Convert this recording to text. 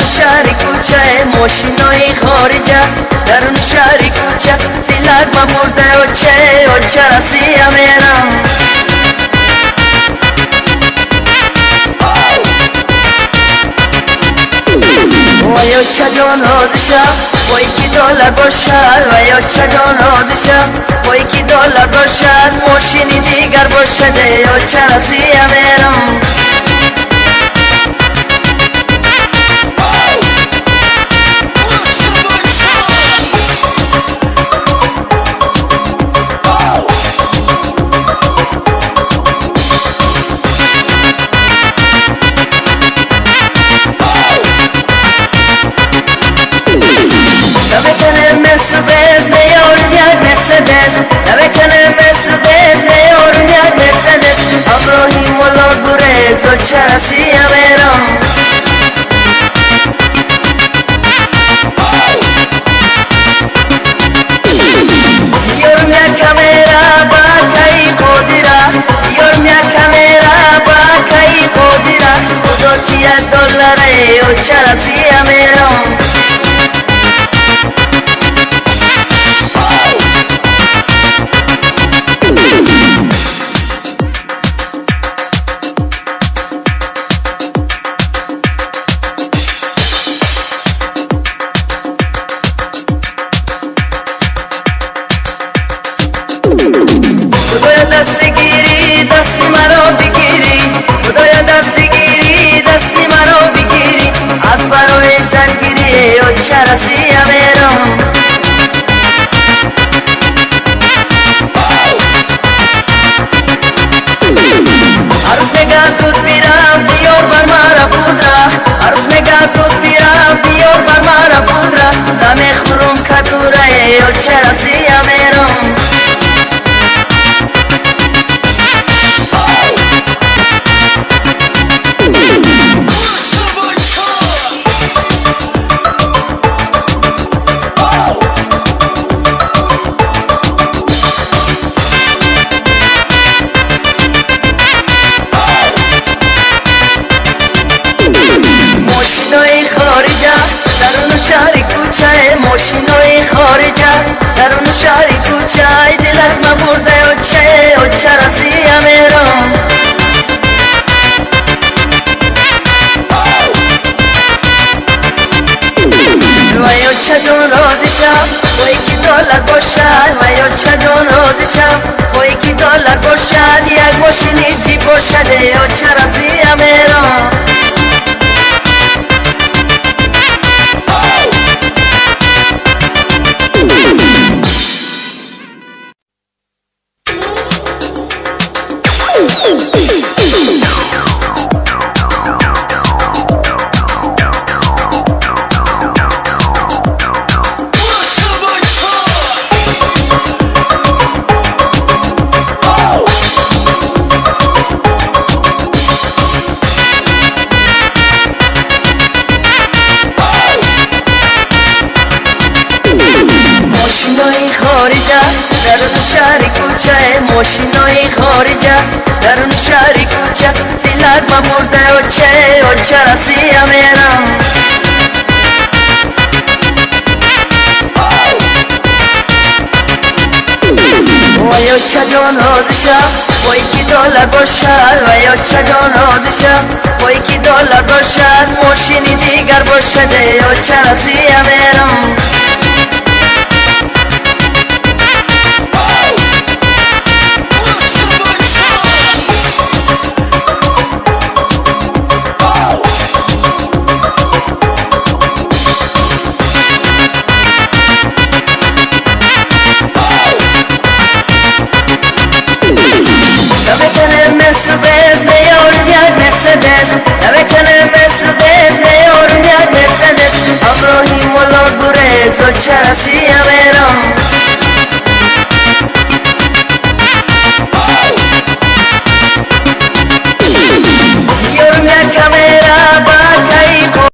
شهر کوچه ماشینای خارجه درون شهر کوچه دلت ما مرده و چه رسیم میرم ویا چه جان رازشه وای کی دلار باشد ویا چه جان رازشه وای کی دلار باشد ماشینی دیگر باشد یا چه رسیم میرم Mercedes میارم یک مرسدس نمیکنه مرسدس میارم یک مرسدس ابراهیم والا گریز و چه رسیم میرم بیارم یک کامیرا با کهی قدیره بیارم یک کامیرا با کهی قدیره خدا $10 و چه رسیم میرم خدایا دستگیری دستی مرا بگیری خدایا دستگیری دستی مرا بگیری از برای زنگیری و چه رسیم میرم عروس میگه زود بیرم بیار بر مرا پودره عروس میگه زود بیرم بیار بر مرا پودره دم خورم کدوره و چه رسیم میرم ماشینای خارجه درون شهر کوچه ماشینای خارجه درون شهر کوچه دلت ما برده و چه رسیم میرم ویا چه جان رازشه وای کی $10 باشد ویا چه جان رازشه وای کی $10 باشد یک ماشینی جیب باشد یا چه رسیم میرم ماشینای خارجه درون شهر کوچه ماشینای خارجه درون شهر کوچه دلت ما مرده و چه رسیم میرم ویا چه جان رازشه وای کی $10 باشد ویا چه جان رازشه وای کی $10 باشد ماشینی دیگر باشد یا چه رسیم میرم نمیکنه مرسدس میارم یک مرسدس نمیکنه مرسدس میارم یک مرسدس ابراهیم والا گریز و چه رسیم